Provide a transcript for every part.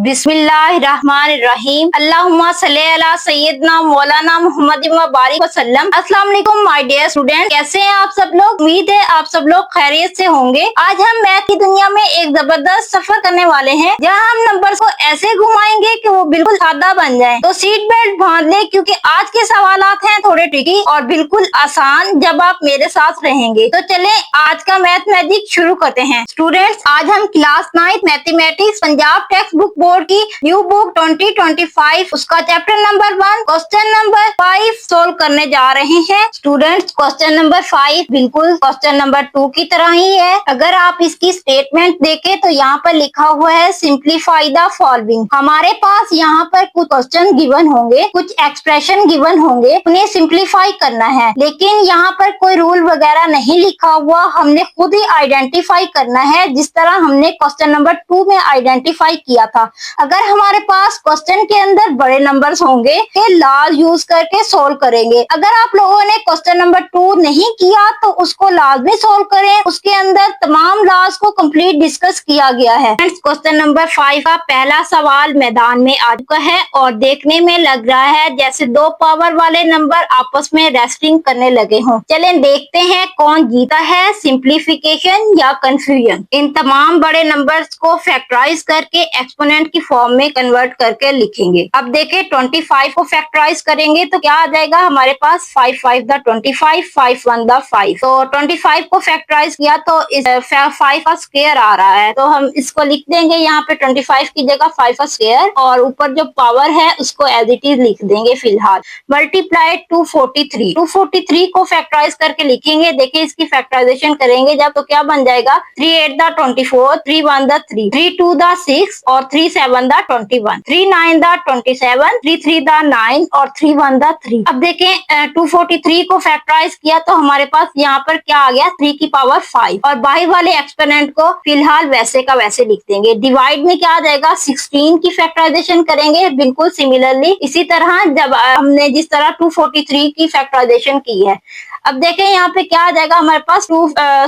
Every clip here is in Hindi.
बिस्मिल्लाहिर्रहमानिर्रहीम। अल्लाहुम्मा सल्ली अला सय्यदना मौलाना मुहम्मद व बारिक वसल्लम। अस्सलाम वालेकुम माय डियर स्टूडेंट, कैसे हैं आप सब लोग? उम्मीद है आप सब लोग खैरियत से होंगे। आज हम मैथ की दुनिया में एक जबरदस्त सफर करने वाले हैं, जहां हम नंबर्स को ऐसे घुमाएंगे कि वो बिल्कुल सादा बन जाएं। तो सीट बेल्ट बांध ले, क्योंकि आज के सवालात हैं थोड़े ट्रिकी और बिल्कुल आसान जब आप मेरे साथ रहेंगे। तो चलें आज का मैथ मैजिक शुरू करते हैं। स्टूडेंट्स, आज हम class 9 mathematics Punjab text book board की न्यू बुक 2025 उसका chapter number 1 question number 5 solve करने जा रहे हैं। स्टूडेंट्स, क्वेश्चन नंबर 5 बिल्कुल क्वेश्चन नंबर 2 की तरह ही है। अगर आप इसकी स्टेटमेंट देखें तो यहाँ पर लिखा हुआ है सिंप्लीफाई द फॉलोइंग। हमारे पास यहाँ पर कुछ क्वेश्चन गिवन होंगे, कुछ एक्सप्रेशन गिवन होंगे, उन्हें सिंप्लीफाई करना है। लेकिन यहाँ पर कोई रूल वगैरह नहीं लिखा हुआ, हमने खुद ही आइडेंटिफाई करना है, जिस तरह हमने क्वेश्चन नंबर 2 में आइडेंटिफाई किया था। अगर हमारे पास क्वेश्चन के अंदर बड़े नंबर्स होंगे तो लाल यूज करके सोल्व करेंगे। अगर आप लोगों ने क्वेश्चन नंबर 2 नहीं किया तो उसको लाजमी सोल्व करें, उसके अंदर तमाम लॉज को कंप्लीट डिस्कस किया गया है। क्वेश्चन नंबर 5 का पहला सवाल मैदान में आ चुका है और देखने में लग रहा है जैसे दो पावर वाले नंबर आपस में रेसलिंग करने लगे हों। चलें देखते हैं कौन जीता है, सिंप्लीफिकेशन या कंफ्यूजन। इन तमाम बड़े नंबर्स को फैक्टराइज करके एक्सपोनेंट की फॉर्म में कन्वर्ट करके लिखेंगे। अब देखें 25 को फैक्टराइज करेंगे तो क्या आ जाएगा हमारे पास 5 5 द 25, 5 1 द 5। तो 25 को फैक्टराइज किया तो इस 5 का स्क्वायर आ रहा है, तो हम इसको लिख देंगे यहाँ पे 25 की जगह 5 का स्क्वायर और ऊपर जो पावर है उसको एज इट इज लिख देंगे फिलहाल। मल्टीप्लाई 243 को फैक्टराइज करके लिखेंगे। देखिए इसकी फैक्टराइजेशन करेंगे जब तो क्या बन जाएगा 3 8 द 24, 3 1 द 3, 3 2 द 6 और 3 7 द 21, 3 9 द 27, 3 3 द 9 और 3 1 द 3। अब देखें 243 को फैक्टराइज किया तो हमारे पास यहाँ पर क्या आ गया 3 की पावर 5 और बाहर वाले एक्सपोनेंट को फिलहाल वैसे का वैसे लिख देंगे। डिवाइड में क्या आ जाएगा 16 की फैक्टराइजेशन करेंगे बिल्कुल सिमिलरली इसी तरह जब हमने जिस तरह 243 की फैक्टराइजेशन की है। अब देखें यहाँ पे क्या आ जाएगा हमारे पास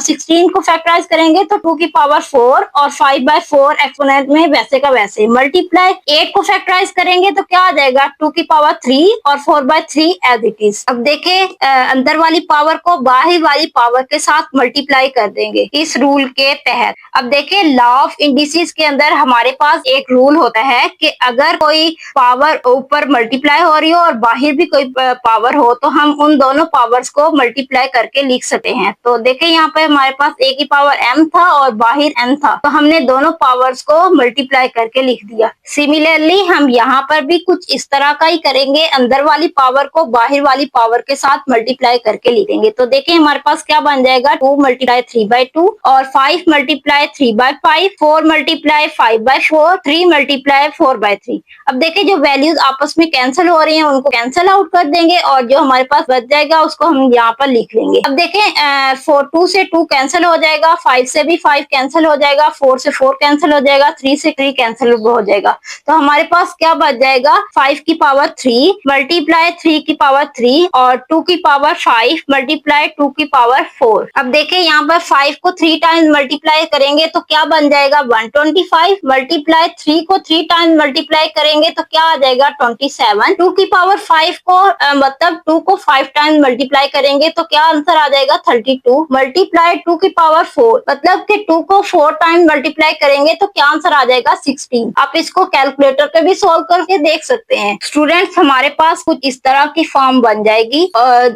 16 को फैक्टराइज करेंगे तो 2 की पावर 4 और 5/4 एक्सपोनेंट में वैसे का वैसे। मल्टीप्लाई 8 को फैक्टराइज करेंगे तो क्या आ जाएगा 2 की पावर 3 और 4/3 एज इट इज। अब देखें अंदर वाली पावर को बाहर वाली पावर के साथ मल्टीप्लाई कर देंगे इस रूल के तहत। अब देखें लॉ ऑफ इंडिसेस के अंदर हमारे पास एक रूल होता है कि अगर कोई पावर ऊपर मल्टीप्लाई हो रही हो और बाहर भी कोई पावर हो तो हम उन दोनों पावर्स को मल्टीप्लाई करके लिख सकते हैं। तो देखें यहाँ पे हमारे पास a की पावर m था और बाहर n था, तो हमने दोनों पावर्स को मल्टीप्लाई करके लिख दिया। सिमिलरली हम यहाँ पर भी कुछ इस तरह का ही करेंगे, अंदर वाली पावर को बाहर वाली पावर के साथ मल्टीप्लाई करके लिखेंगे। तो देखें हमारे पास क्या बन जाएगा 2 मल्टीप्लाई 3/2 और 5 मल्टीप्लाई 3/5, 4 मल्टीप्लाई 5/4, 3 मल्टीप्लाई 4/3। अब देखें जो वैल्यूज आपस में कैंसिल हो रही हैं उनको कैंसिल आउट कर देंगे और जो हमारे पास बच जाएगा उसको हम यहाँ पर लिख लेंगे। अब देखें 2 से 2 कैंसिल हो जाएगा, 5 से भी 5 कैंसिल हो जाएगा, 4 से 4 कैंसिल हो जाएगा, 3 से 3 कैंसिल हो जाएगा। तो हमारे पास क्या बच जाएगा 5 की पावर 3 मल्टीप्लाई 3 की पावर 3 और 2 की पावर 5 मल्टीप्लाई 2 की पावर 4। अब देखें यहाँ पर 5 को 3 टाइम्स मल्टीप्लाई करेंगे तो क्या बन जाएगा 125 मल्टीप्लाई 3 को 3 टाइम्स मल्टीप्लाई करेंगे तो क्या आ जाएगा 27। 2 की पावर 5 को मतलब 2 को 5 टाइम्स मल्टीप्लाई करेंगे तो क्या आंसर आ जाएगा 32 मल्टीप्लाई 2 की पावर 4 मतलब कि 2 को 4 टाइम मल्टीप्लाई करेंगे तो क्या आंसर आ जाएगा 16। आप इसको कैलकुलेटर पे भी सॉल्व करके देख सकते हैं। स्टूडेंट्स हमारे पास कुछ इस तरह की फॉर्म बन जाएगी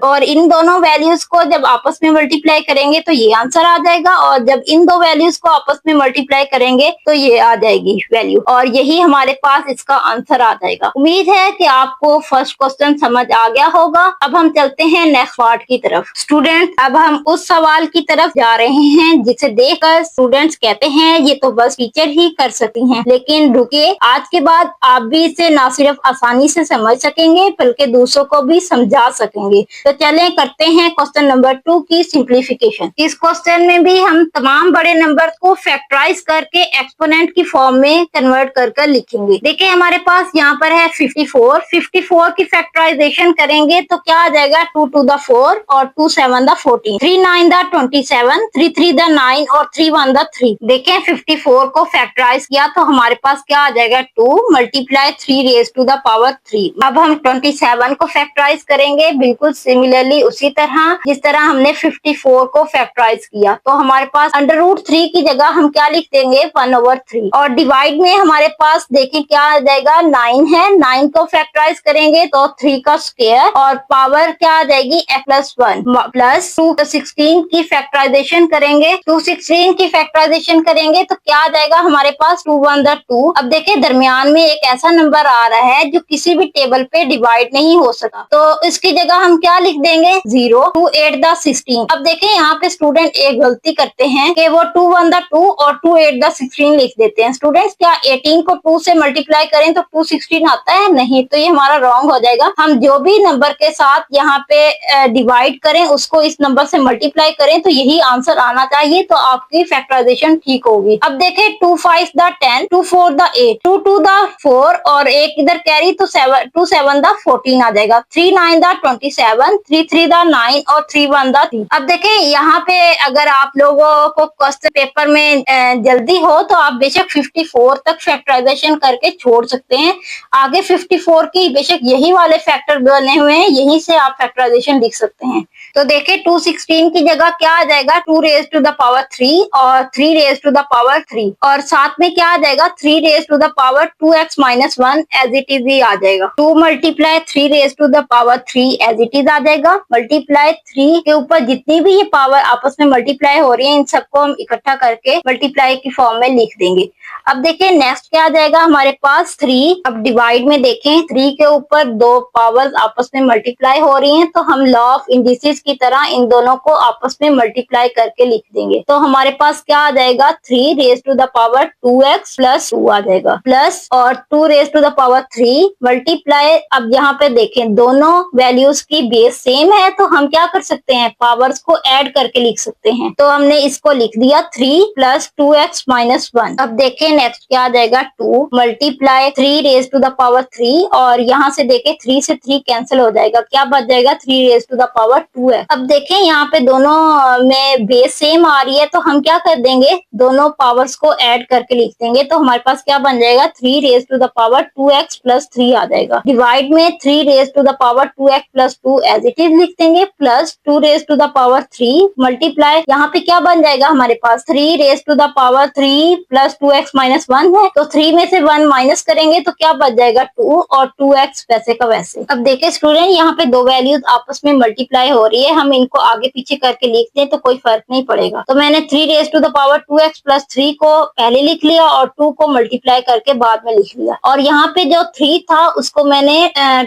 और इन दोनों वैल्यूज को जब आपस में मल्टीप्लाई करेंगे तो ये आंसर आ जाएगा और जब इन दो वैल्यूज को आपस में मल्टीप्लाई करेंगे तो ये आ जाएगी वैल्यू और यही हमारे पास इसका आंसर आ जाएगा। उम्मीद है कि आपको फर्स्ट क्वेश्चन समझ आ गया होगा। अब हम चलते हैं नेक्स्ट पार्ट की तरफ। स्टूडेंट अब हम उस सवाल की तरफ जा रहे हैं जिसे देखकर स्टूडेंट्स कहते हैं ये तो बस टीचर ही कर सकती हैं, लेकिन रुकिए आज के बाद आप भी इसे ना सिर्फ आसानी से समझ सकेंगे बल्कि दूसरों को भी समझा सकेंगे। तो चलें करते हैं क्वेश्चन नंबर 2 की सिंप्लीफिकेशन। इस क्वेश्चन में भी हम तमाम बड़े नंबर को फैक्टराइज करके एक्सपोनेंट की फॉर्म में कन्वर्ट कर लिखेंगे। देखिए हमारे पास यहाँ पर है 54 की फैक्टराइजेशन करेंगे तो क्या आ जाएगा 2 to the 4 और 2 7 द 14, 3 9 द 27, 3 3 द 9 और 3 1 द 3। देखें 54 को फैक्टराइज किया तो हमारे पास क्या आ जाएगा 2 multiply 3 raise to the power 3। अब हम 27 को फैक्टराइज करेंगे बिल्कुल सिमिलरली उसी तरह जिस तरह हमने 54 को फैक्टराइज किया। तो हमारे पास अंडर रूट 3 की जगह हम क्या लिख देंगे 1/3 और डिवाइड में हमारे पास देखें क्या आ जाएगा 9 है, 9 को फैक्टराइज करेंगे तो 3 का स्क्वायर और पावर क्या आ जाएगी x+1 प्लस 216 की फैक्टराइजेशन करेंगे, 216 की फैक्टराइजेशन करेंगे तो क्या आ जाएगा हमारे पास 2 1 द 2। अब देखिए दरमियान में एक ऐसा नंबर आ रहा है जो किसी भी टेबल पे डिवाइड नहीं हो सकता, तो इसकी जगह हम क्या लिख देंगे 0 2 8 द 16। अब देखें यहाँ पे स्टूडेंट एक गलती करते हैं कि वो 2 1 द 2 और 2 8 द 16 लिख देते हैं। स्टूडेंट्स क्या 18 को 2 से मल्टीप्लाई करें तो 2 16 आता है? नहीं, तो ये हमारा रॉन्ग हो जाएगा। हम जो भी नंबर के साथ यहाँ पे डिवाइड करें उसको इस नंबर से मल्टीप्लाई करें तो यही आंसर आना चाहिए, तो आपकी फैक्टराइजेशन ठीक होगी। अब देखें 2 5 द 10, 2 4 द 8, 2 2 द 4 और एक इधर कैरी तो 2 7 द 14 आ जाएगा, 3 9 द 27, 3 3 द 9 और 3 1 द 3। अब देखें यहाँ पे अगर आप लोगों को क्वेश्चन पेपर में जल्दी हो तो आप बेशक 54 तक फैक्टराइजेशन करके छोड़ सकते हैं, आगे 54 की बेशक यही वाले फैक्टर बने हुए हैं, यहीं से आप फैक्टराइजेशन लिख सकते हैं। तो देखें 216 की जगह क्या आ जाएगा 2 रेज टू द पावर 3 और 3 रेज टू द पावर 3 और साथ में क्या आ जाएगा 3 raise to the power 2x - 1 as it is ही आ जाएगा। 2 multiply 3 raise to the power 3 as it is आ जाएगा, मल्टीप्लाई 3 के ऊपर जितनी भी ये पावर आपस में मल्टीप्लाई हो रही है इन सबको हम इकट्ठा करके मल्टीप्लाई की फॉर्म में लिख देंगे। अब देखिए नेक्स्ट क्या आ जाएगा हमारे पास 3। अब डिवाइड में देखें 3 के ऊपर दो पावर्स आपस में मल्टीप्लाई हो रही हैं तो हम लॉ ऑफ इंडिसेस की तरह इन दोनों को आपस में मल्टीप्लाई करके लिख देंगे। तो हमारे पास क्या आ जाएगा 3 raise to the power 2x + 2 आ जाएगा, प्लस और 2 raise to the power 3 multiply. अब यहाँ पे देखें दोनों वैल्यूज की बेस सेम है तो हम क्या कर सकते हैं पावर्स को ऐड करके लिख सकते हैं। तो हमने इसको लिख दिया 3 + 2x - 1। अब देखें नेक्स्ट क्या आ जाएगा 2 multiply 3 raise to the power 3 और यहाँ से देखें 3 से 3 कैंसिल हो जाएगा, क्या बच जाएगा 3 raise to the power 2x। अब देखें यहाँ पे दोनों में बेस सेम आ रही है तो हम क्या कर देंगे दोनों पावर्स को ऐड करके लिख देंगे। तो हमारे पास क्या बन जाएगा 3 raise to the power 2x + 3 आ जाएगा। डिवाइड में 3 raise to the power 2x + 2 as it is लिख देंगे, plus 2 raise to the power 3 multiply यहाँ पे क्या बन जाएगा हमारे पास 3 raise to the power 3 + 2x - 1 है तो 3 में से 1 माइनस करेंगे तो क्या बच जाएगा 2 और 2x वैसे का वैसे। अब देखिए स्टूडेंट यहाँ पे दो वैल्यूज आपस में मल्टीप्लाई हो रही है, हम इनको आगे पीछे करके लिख दें तो कोई फर्क नहीं पड़ेगा। तो मैंने 3 raise to the power 2x + 3 को पहले लिख लिया और 2 को मल्टीप्लाई करके बाद में लिख लिया और यहाँ पे जो 3 था उसको मैंने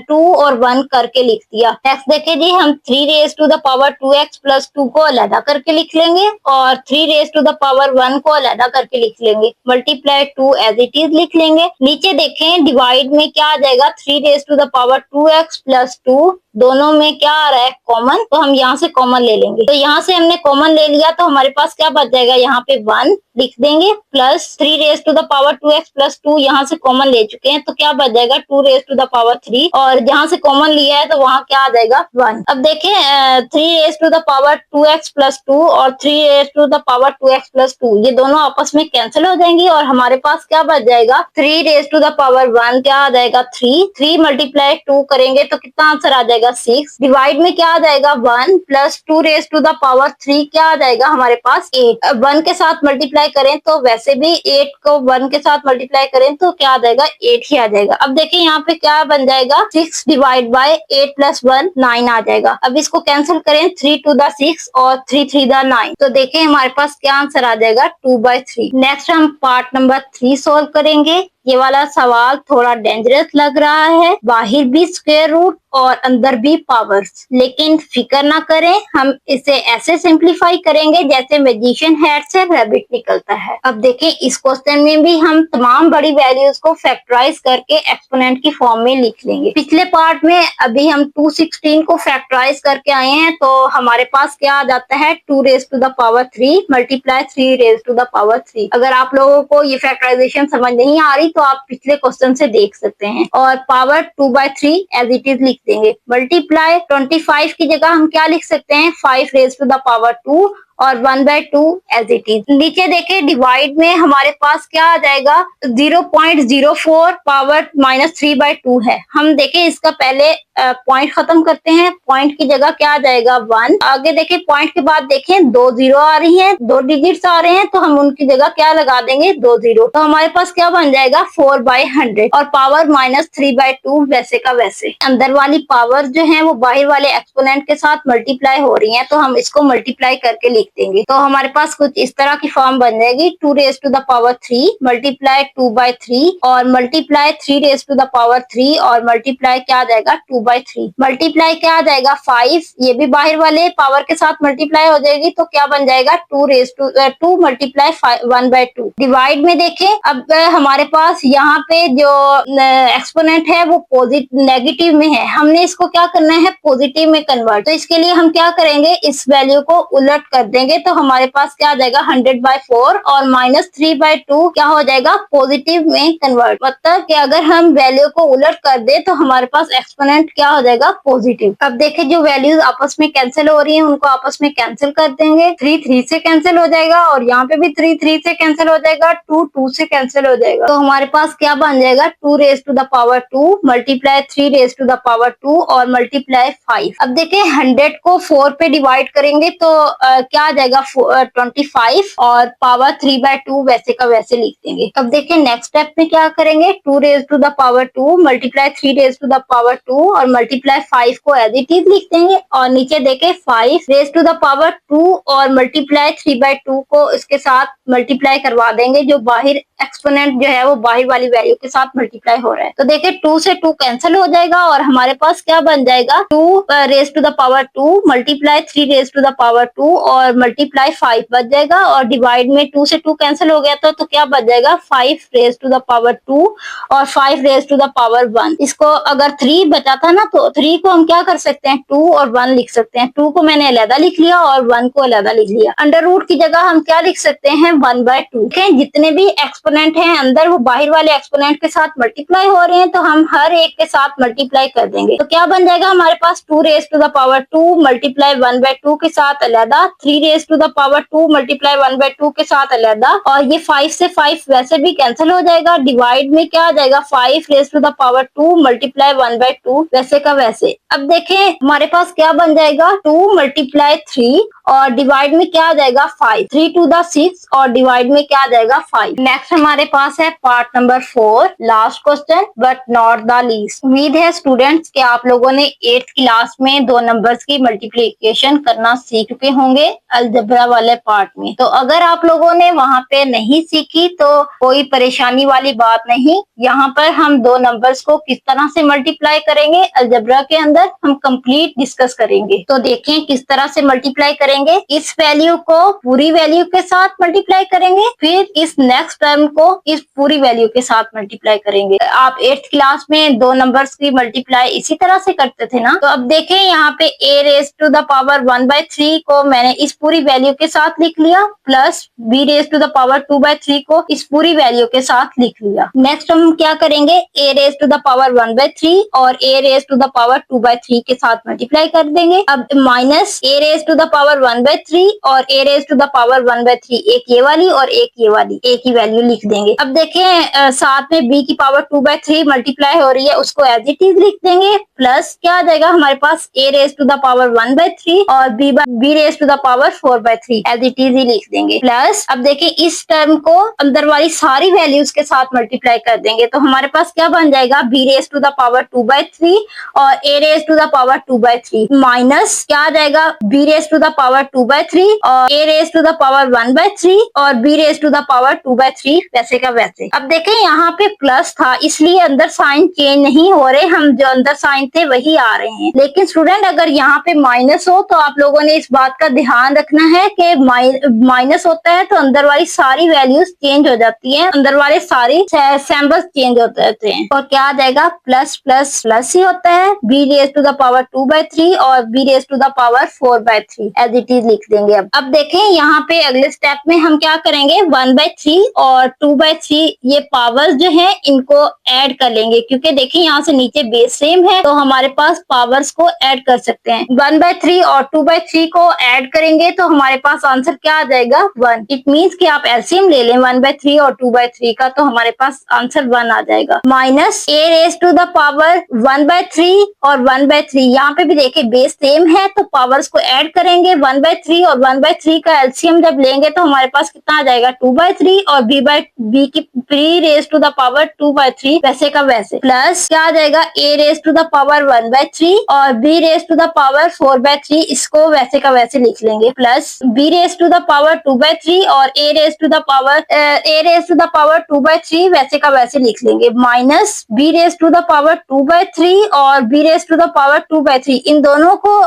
2 और 1 करके लिख दिया। नेक्स्ट देखिए जी हम 3 raise to the power 2x + 2 को अलग करके लिख लेंगे और 3 रेज टू द पावर 1 को अलग करके लिख लेंगे, मल्टीप्लाई 2 एज इट इज लिख लेंगे। नीचे देखें डिवाइड में क्या आ जाएगा 3 raise to the power 2x + 2 दोनों में क्या आ रहा है कॉमन, तो हम यहाँ से कॉमन ले लेंगे। तो यहाँ से हमने कॉमन ले लिया तो हमारे पास क्या बच जाएगा यहाँ पे 1 लिख देंगे, plus 3 raise to the power 2x + 2 यहाँ से कॉमन ले चुके हैं तो क्या बच जाएगा 2 रेज टू द पावर 3 और जहाँ से कॉमन लिया है तो वहाँ क्या आ जाएगा 1। अब देखें 3 raise to the power 2x + 2 और 3 raise to the power 2x + 2 ये दोनों आपस में कैंसिल हो जाएंगी और हमारे पास क्या बच जाएगा 3 रेज टू द पावर 1 क्या आ जाएगा 3 मल्टीप्लाई 2 करेंगे तो कितना आंसर आ जाएगा 6। डिवाइड में क्या आ जाएगा 1 plus 2 raise to the power 3 क्या आ जाएगा हमारे पास 8। 1 के साथ मल्टीप्लाई करें तो वैसे भी 8 को 1 के साथ मल्टीप्लाई करें तो क्या आ जाएगा 8 ही आ जाएगा। अब देखिए यहाँ पे क्या बन जाएगा 6 डिवाइड बाय 8 + 1 9 आ जाएगा। अब इसको कैंसिल करें 3 टू द 6 और 3 3 द 9 तो देखें हमारे पास क्या आंसर आ जाएगा 2/3। नेक्स्ट हम पार्ट नंबर 3 सोल्व करेंगे। ये वाला सवाल थोड़ा डेंजरस लग रहा है, बाहर भी स्क्वायर रूट और अंदर भी पावर्स, लेकिन फिक्र ना करें हम इसे ऐसे सिंपलीफाई करेंगे जैसे मैजिशियन हैट से रैबिट निकलता है। अब देखें इस क्वेश्चन में भी हम तमाम बड़ी वैल्यूज को फैक्टराइज करके एक्सपोनेंट की फॉर्म में लिख लेंगे। पिछले पार्ट में अभी हम 216 को फैक्टराइज करके आए हैं तो हमारे पास क्या आ जाता है 2 raise to the power 3 multiply 3 raise to the power 3। अगर आप लोगों को ये फैक्टराइजेशन समझ नहीं आ रही तो आप पिछले क्वेश्चन से देख सकते हैं। और पावर 2/3 एज इट इज लिख देंगे। मल्टीप्लाई 25 की जगह हम क्या लिख सकते हैं, 5 रेज टू द पावर 2 और 1/2 एज इट इज। नीचे देखें डिवाइड में हमारे पास क्या आ जाएगा, 0.04 पावर -3/2 है। हम देखें इसका पहले पॉइंट खत्म करते हैं। पॉइंट की जगह क्या आ जाएगा 1। आगे देखें पॉइंट के बाद देखें 2 0 आ रही हैं, 2 डिजिट्स आ रहे हैं, तो हम उनकी जगह क्या लगा देंगे 2 0। तो हमारे पास क्या बन जाएगा 4/100 और पावर -3/2 वैसे का वैसे। अंदर वाली पावर जो है वो बाहर वाले एक्सपोनेंट के साथ मल्टीप्लाई हो रही है, तो हम इसको मल्टीप्लाई करके लिख देंगे। तो हमारे पास कुछ इस तरह की फॉर्म बन जाएगी, 2 raise to the power 3 multiply 2/3 और multiply 3 raise to the power 3 और मल्टीप्लाई क्या आ जाएगा 2/3। मल्टीप्लाई क्या आ जाएगा 5, ये भी बाहर वाले पावर के साथ मल्टीप्लाई हो जाएगी, तो क्या बन जाएगा 2 मल्टीप्लाई 1/2। डिवाइड में देखें अब हमारे पास यहाँ पे जो एक्सपोनेंट है वो पॉजिटिव नेगेटिव में है, हमने इसको क्या करना है पॉजिटिव में कन्वर्ट। तो इसके लिए हम क्या करेंगे, इस वैल्यू को उलट कर देंगे, तो हमारे पास क्या आ जाएगा 100/4 और -3/2 क्या हो जाएगा पॉजिटिव में कन्वर्ट। मतलब कि अगर हम वैल्यू को उलट कर दे तो हमारे पास एक्सपोनेंट क्या हो जाएगा पॉजिटिव। अब देखिए जो वैल्यूज आपस में कैंसिल हो रही हैं उनको आपस में कैंसिल कर देंगे। 3 3 से कैंसिल हो जाएगा और यहाँ पे भी 3 3 से कैंसिल हो जाएगा, 2 2 से कैंसिल हो जाएगा। तो हमारे पास क्या बन जाएगा 2 raise to the power 2 multiply 3 raise to the power 2 और मल्टीप्लाई 5। अब देखिए 100 को 4 पे डिवाइड करेंगे तो क्या आ जाएगा 25 और पावर 3/2 वैसे का वैसे लिख देंगे। अब देखिए नेक्स्ट स्टेप में क्या करेंगे, 2 raise to the power 2 multiply 3 raise to the power 2 और मल्टीप्लाई 5 को एज इट इज लिख देंगे। और नीचे देखें 5 रेज टू द पावर 2 और मल्टीप्लाई 3/2 को इसके साथ मल्टीप्लाई करवा देंगे, जो बाहर एक्सपोनेंट जो है वो बाहर वाली वैल्यू के साथ मल्टीप्लाई हो रहा है। तो देखिए 2 से 2 कैंसिल हो जाएगा और हमारे पास क्या बन जाएगा 2 raise to the power 2 multiply 3 raise to the power 2 और मल्टीप्लाई 5 बच जाएगा। और डिवाइड में 2 से 2 कैंसिल हो गया तो क्या बच जाएगा 5 रेज टू द पावर 2 और 5 रेज टू द पावर 1। इसको अगर 3 बचा था ना तो 3 को हम क्या कर सकते हैं 2 और 1 लिख सकते हैं। 2 को मैंने अलग लिख लिया और 1 को अलग लिख लिया। अंडर रूट की जगह हम क्या लिख सकते हैं 1/2। जितने भी एक्सपोनेंट हैं अंदर वो बाहर वाले एक्सपोनेंट के साथ मल्टीप्लाई हो रहे हैं, तो हम हर एक के साथ मल्टीप्लाई कर देंगे। तो क्या बन जाएगा हमारे पास 2 raise to the power 2 multiply 1/2 के साथ अलहदा, 3 raise to the power 2 multiply 1/2 के साथ अलहदा, और ये 5 से 5 वैसे भी कैंसिल हो जाएगा। डिवाइड में क्या आ जाएगा 5 raise to the power 2 multiply 1/2 वैसे का वैसे। अब देखें हमारे पास क्या बन जाएगा 2 मल्टीप्लाई 3 और डिवाइड में क्या आ जाएगा 5, 3 टू द 6 और डिवाइड में क्या आ जाएगा 5। नेक्स्ट हमारे पास है part number 4, last question but not the least. उम्मीद है स्टूडेंट्स कि आप लोगों ने 8th क्लास में 2 नंबर्स की मल्टीप्लिकेशन करना सीख चुके होंगे अलजेब्रा वाले पार्ट में। तो अगर आप लोगों ने वहां पे नहीं सीखी तो कोई परेशानी वाली बात नहीं, यहाँ पर हम 2 नंबर्स को किस तरह से मल्टीप्लाई करेंगे अलजेब्रा के अंदर हम कंप्लीट डिस्कस करेंगे। तो देखें किस तरह से मल्टीप्लाई करेंगे। इस वैल्यू को पूरी वैल्यू के साथ मल्टीप्लाई करेंगे, फिर इस नेक्स्ट टर्म को इस पूरी वैल्यू के साथ मल्टीप्लाई करेंगे। आप 8th क्लास में 2 नंबर्स की मल्टीप्लाई इसी तरह से करते थे ना। तो अब देखें यहाँ पे a raise to the power 1/3 को मैंने इस पूरी वैल्यू के साथ लिख लिया, plus b raise to the power 2/3 को इस पूरी वैल्यू के साथ लिख लिया। नेक्स्ट हम क्या करेंगे a raise to the power 1/3 और a raise to the power 2/3 के साथ मल्टीप्लाई कर देंगे। अब minus a raise to the power 1/3 और a raise to the power 1/3, एक ये वाली और एक ये वाली, एक ही वैल्यू लिख देंगे। अब देखें साथ में b की पावर 2/3 मल्टीप्लाई हो रही है, उसको एज इट इज लिख देंगे, प्लस क्या आ जाएगा हमारे पास a raise to the power 1/3 और b raise to the power 4/3 as it is ही लिख देंगे। प्लस अब देखिए इस टर्म को अंदर वाली सारी वैल्यूज के साथ मल्टीप्लाई कर देंगे, तो हमारे पास क्या बन जाएगा b raise to the power 2/3 और a raise to the power 2/3 minus क्या आ जाएगा b raise to the power 2/3 और a raise to the power 1/3 और b raise to the power 2/3 वैसे का वैसे। अब देखें यहाँ पे प्लस था इसलिए अंदर साइन चेंज नहीं हो रहे, हम जो अंदर साइन थे वही आ रहे हैं। लेकिन स्टूडेंट अगर यहाँ पे माइनस हो तो आप लोगों ने इस बात का ध्यान रखना है कि माइनस होता है तो अंदर वाली सारी वैल्यूज चेंज हो जाती है, अंदर वाले सारे सैम्बल्स चेंज होते रहते हैं। और क्या आ जाएगा, प्लस प्लस प्लस ही होता है, b raise to the power 2/3 और b raise to the power 4/3 as it is लिख देंगे। अब देखें यहाँ पे अगले स्टेप में हम क्या करेंगे, 1/3 और 2/3 ये पावर्स जो है इनको ऐड कर लेंगे, क्योंकि देखिए यहाँ से नीचे बेस सेम है तो हमारे पास पावर्स को ऐड कर सकते हैं। 1/3 और 2/3 को ऐड करेंगे तो हमारे पास आंसर क्या आ जाएगा, 1। इट मीन्स कि आप एलसीएम ले लें 1/3 और 2/3 का तो हमारे पास आंसर 1 आ जाएगा। Minus a raise to the power 1/3 और 1/3, यहाँ पे भी देखिए बेस सेम है तो पावर्स को ऐड करेंगे। 1/3 और 1/3 का एलसीएम जब लेंगे तो हमारे पास कितना आ जाएगा, 2/3 और b की 3 रेज टू द पावर 2/3 वैसे का वैसे, प्लस क्या आ जाएगा, a raise to the power 1/3 और b raise to the power 4/3, इसको वैसे का वैसे लिख लेंगे, plus b raise to the power 2/3 और a raise to the power 2/3 वैसे का वैसे लिख लेंगे, minus b raise to the power 2/3 और b raise to the power 2/3, इन दोनों को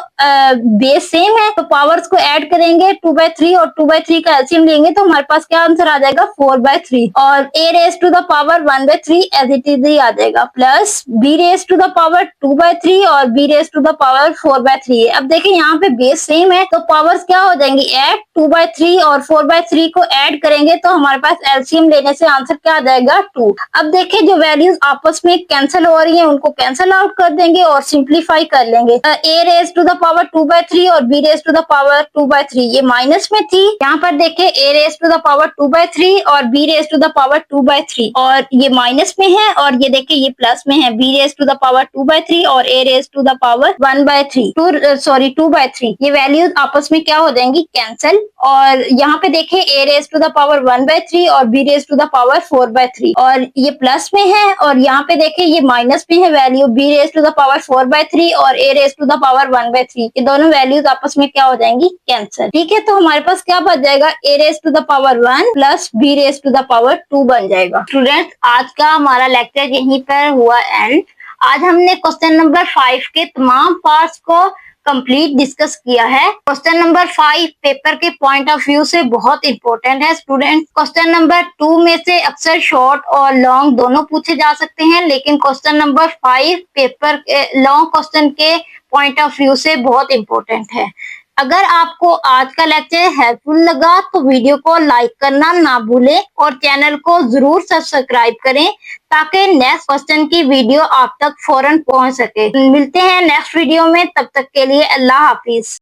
बेस सेम है तो पावर्स को ऐड करेंगे, 2/3 और 2/3 का एलसीएम लेंगे तो हमारे पास क्या आंसर आ जाएगा, 4/3 और a raise to the power 1/3 as it is ही आ जाएगा, plus b raise to the power 2/3 और b raise to the power 4/3 है। अब देखिए यहाँ पे बेस सेम है तो पावर्स क्या हो जाएंगी, ऐड 2/3 और 4/3 को ऐड करेंगे तो हमारे पास एलसीएम लेने से आंसर क्या आ जाएगा, 2। अब देखिए जो वैल्यूज आपस में कैंसिल हो रही है उनको कैंसिल आउट कर देंगे और सिंप्लीफाई कर लेंगे। a raise to the power 2/3 और b raise to the power 2/3 ये माइनस में थी, यहाँ पर देखिए a raise to the power 2/3 और b raise to the power 2/3 और ये माइनस में है, और ये देखिए ये प्लस में है, b raise to the power 2/3 और a raise to the power 2/3 ये वैल्यूज आपस में क्या हो जाएंगी, कैंसिल। और यहाँ पे देखिए a raise to the power 1/3 और b raise to the power 4/3 और ये प्लस में है, और यहाँ पे देखिए ये माइनस में है value, b raise to the power 4/3 और a raise to the power 1/3, ये दोनों वैल्यूज आपस में क्या हो जाएंगी, कैंसिल। ठीक है, तो हमारे पास क्या बच जाएगा, a raise to the power 1 plus b raise to the power 2 बन जाएगा। स्टूडेंट आज का हमारा लेक्चर यहीं पर हुआ एंड। आज हमने क्वेश्चन नंबर 5 के तमाम पार्ट्स को कंप्लीट डिस्कस किया है। क्वेश्चन नंबर 5 पेपर के पॉइंट ऑफ व्यू से बहुत इंपॉर्टेंट है स्टूडेंट। क्वेश्चन नंबर 2 में से अक्सर शॉर्ट और लॉन्ग दोनों पूछे जा सकते हैं, लेकिन क्वेश्चन नंबर 5 पेपर के लॉन्ग क्वेश्चन के पॉइंट ऑफ व्यू से बहुत इंपॉर्टेंट है। अगर आपको आज का लेक्चर हेल्पफुल लगा तो वीडियो को लाइक करना ना भूलें और चैनल को जरूर सब्सक्राइब करें ताकि नेक्स्ट क्वेश्चन की वीडियो आप तक फौरन पहुंच सके। मिलते हैं नेक्स्ट वीडियो में, तब तक के लिए अल्लाह हाफिज।